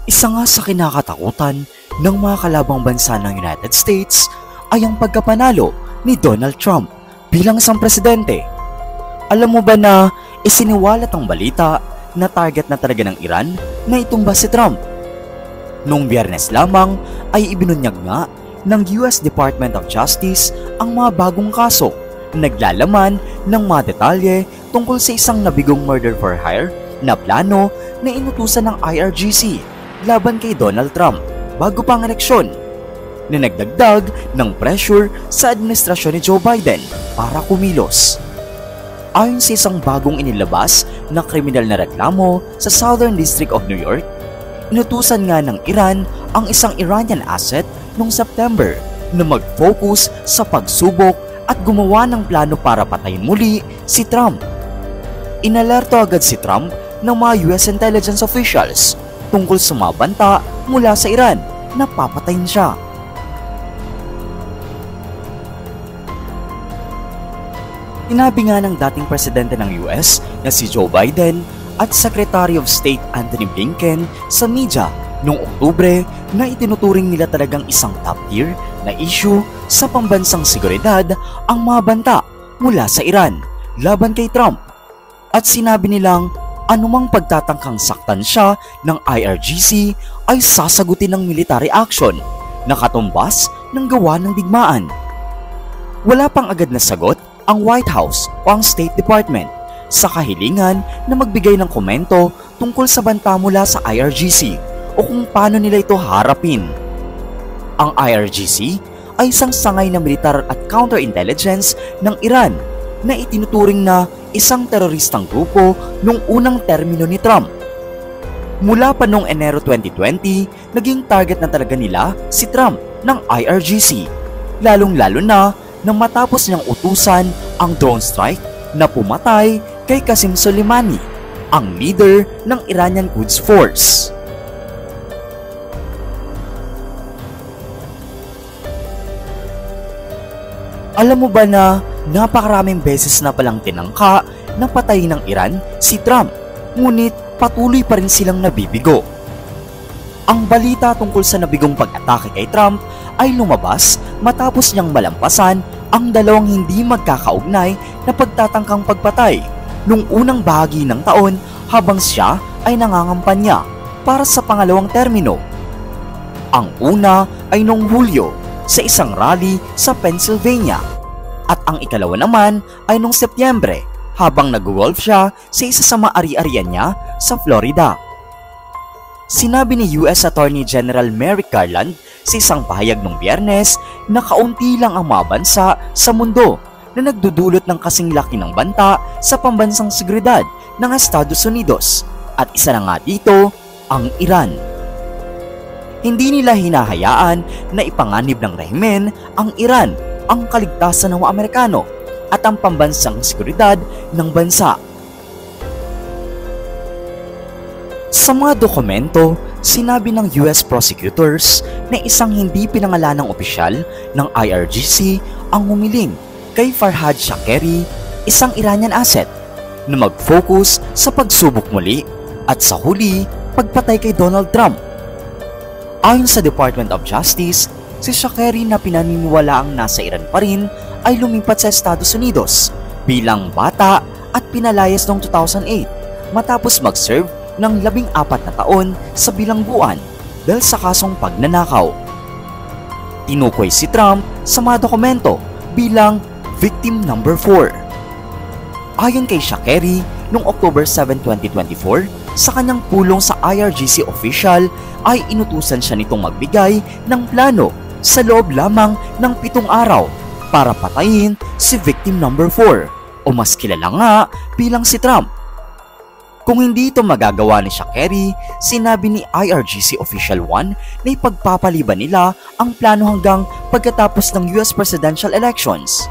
Isa nga sa kinakatakutan ng mga kalabang bansa ng United States ay ang pagkapanalo ni Donald Trump bilang isang presidente. Alam mo ba na isiniwalat ang balita na target na talaga ng Iran na itumba si Trump? Noong Biyernes lamang ay ibinunyag nga ng US Department of Justice ang mga bagong kaso na naglalaman ng mga detalye tungkol sa isang nabigong murder for hire na plano na inutusan ng IRGC laban kay Donald Trump bago pa ang eleksyon, na nagdagdag ng pressure sa administrasyon ni Joe Biden para kumilos. Ayon sa isang bagong inilabas na kriminal na reklamo sa Southern District of New York, inutusan nga ng Iran ang isang Iranian asset noong September na mag-focus sa pagsubok at gumawa ng plano para patayin muli si Trump. Inalerto agad si Trump ng mga US intelligence officials tungkol sa mga banta mula sa Iran na papatayin siya. Sinabi nga ng dating presidente ng US na si Joe Biden at Secretary of State Antony Blinken sa media noong Oktubre na itinuturing nila talagang isang top tier na issue sa pambansang seguridad ang mga banta mula sa Iran laban kay Trump. At sinabi nilang anumang pagtatangkang saktan siya ng IRGC ay sasagutin ng military action na katumbas ng gawa ng digmaan. Wala pang agad na sagot ang White House o ang State Department sa kahilingan na magbigay ng komento tungkol sa banta mula sa IRGC o kung paano nila ito harapin. Ang IRGC ay isang sangay na militar at counterintelligence ng Iran na itinuturing na isang teroristang grupo nung unang termino ni Trump. Mula pa noong Enero 2020, naging target na talaga nila si Trump ng IRGC, lalong-lalo na nang matapos niyang utusan ang drone strike na pumatay kay Qasem Soleimani, ang leader ng Iranian Quds Force. Alam mo ba na napakaraming beses na palang tinangka na patayin ng Iran si Trump, ngunit patuloy pa rin silang nabibigo. Ang balita tungkol sa nabigong pag-atake kay Trump ay lumabas matapos niyang malampasan ang dalawang hindi magkakaugnay na pagtatangkang pagpatay nung unang bahagi ng taon habang siya ay nangangampanya para sa pangalawang termino. Ang una ay noong Hulyo sa isang rally sa Pennsylvania at ang ikalawa naman ay noong Setyembre habang nag-golf siya sa isa sa maari-arian niya sa Florida. Sinabi ni US Attorney General Merrick Garland sa isang pahayag noong Biyernes na kaunti lang ang mga bansa sa mundo na nagdudulot ng kasing laki ng banta sa pambansang seguridad ng Estados Unidos, at isa na nga dito ang Iran. Hindi nila hinahayaan na ipanganib ng rehimen ang Iran ang kaligtasan ng mga Amerikano at ang pambansang seguridad ng bansa. Sa mga dokumento, sinabi ng US prosecutors na isang hindi pinangalanang opisyal ng IRGC ang humiling kay Farhad Shakeri, isang Iranian asset, na mag-focus sa pagsubok muli at sa huli, pagpatay kay Donald Trump. Ayon sa Department of Justice, si Shakeri na pinaniniwalaang nasa Iran pa rin ay lumipat sa Estados Unidos bilang bata at pinalayas noong 2008 matapos mag-serve ng 14 na taon sa bilangguan dahil sa kasong pagnanakaw. Tinukoy si Trump sa mga dokumento bilang victim number 4. Ayon kay Shakeri, noong October 7, 2024, sa kanyang pulong sa IRGC official ay inutusan siya nitong magbigay ng plano sa loob lamang ng 7 araw para patayin si victim number 4 o mas kilala nga bilang si Trump. Kung hindi ito magagawa ni Shakeri, sinabi ni IRGC Official 1 na ipagpapaliban nila ang plano hanggang pagkatapos ng US presidential elections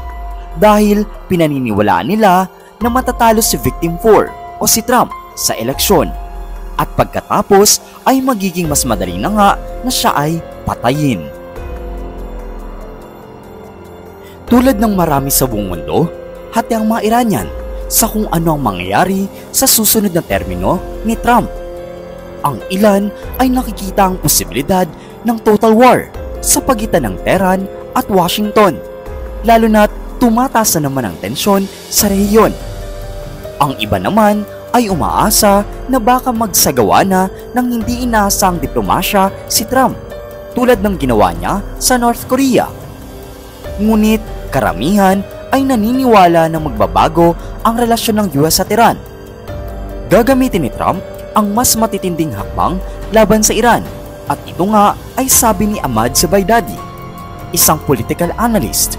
dahil pinaniniwalaan nila na matatalo si victim 4 o si Trump sa eleksyon, at pagkatapos ay magiging mas madali na nga na siya ay patayin. Tulad ng marami sa buong mundo, hati ang mga Iranian sa kung ano ang mangyayari sa susunod na termino ni Trump. Ang ilan ay nakikita ang posibilidad ng total war sa pagitan ng Tehran at Washington, lalo na't tumataas na naman ang tensyon sa rehiyon. Ang iba naman ay umaasa na baka magsagawa na ng hindi inaasang diplomasya si Trump, tulad ng ginawa niya sa North Korea. Ngunit karamihan ay naniniwala na magbabago ang relasyon ng US at Iran. Gagamitin ni Trump ang mas matitinding hakbang laban sa Iran, at ito nga ay sabi ni Ahmad Zubaydadi, isang political analyst,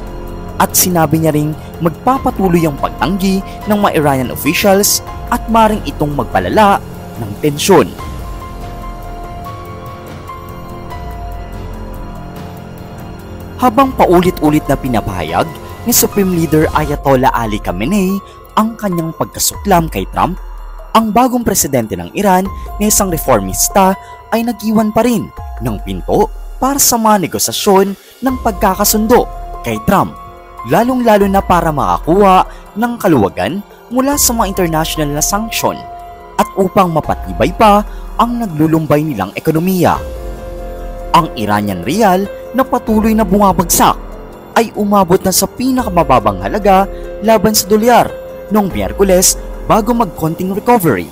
at sinabi niya ring magpapatuloy ang pagtanggi ng mga Iranian officials at maring itong magpalala ng tensyon. Habang paulit-ulit na pinapahayag ni Supreme Leader Ayatollah Ali Khamenei ang kanyang pagkasuklam kay Trump, ang bagong presidente ng Iran na isang reformista ay nag-iwan pa rin ng pinto para sa mga negosasyon ng pagkakasundo kay Trump, lalong-lalo na para makakuha ng kaluwagan mula sa mga international na sanksyon at upang mapatibay pa ang naglulumbay nilang ekonomiya. Ang Iranian rial na patuloy na bumabagsak ay umabot na sa pinakamababang halaga laban sa dolyar noong Miyerkules bago magkonting recovery.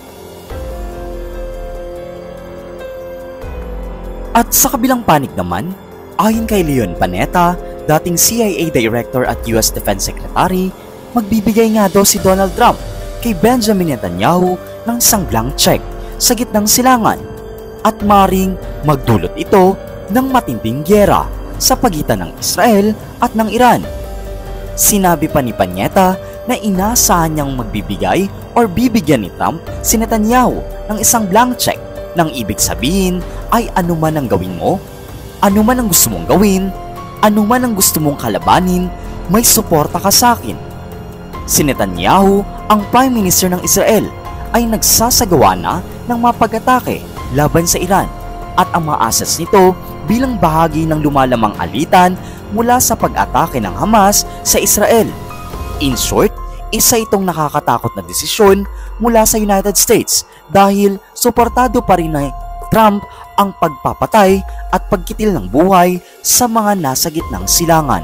At sa kabilang panig naman, ayon kay Leon Panetta, dating CIA Director at US Defense Secretary, magbibigay nga daw si Donald Trump kay Benjamin Netanyahu ng isang blank check sa gitnang silangan, at maring magdulot ito ng matinding gyera sa pagitan ng Israel at ng Iran. Sinabi pa ni Panetta na inaasahan niyang magbibigay or bibigyan ni Trump si Netanyahu ng isang blank check, nang ibig sabihin ay anuman ang gawin mo, anuman ang gusto mong gawin, anuman ang gusto mong kalabanin, may suporta ka sa akin. Si Netanyahu, ang Prime Minister ng Israel, ay nagsasagawa na ng mga pag-atake laban sa Iran at ang mga assets nito bilang bahagi ng lumalamang alitan mula sa pag-atake ng Hamas sa Israel. In short, isa itong nakakatakot na desisyon mula sa United States dahil suportado pa rin ni Trump ang pagpapatay at pagkitil ng buhay sa mga nasa gitnang silangan.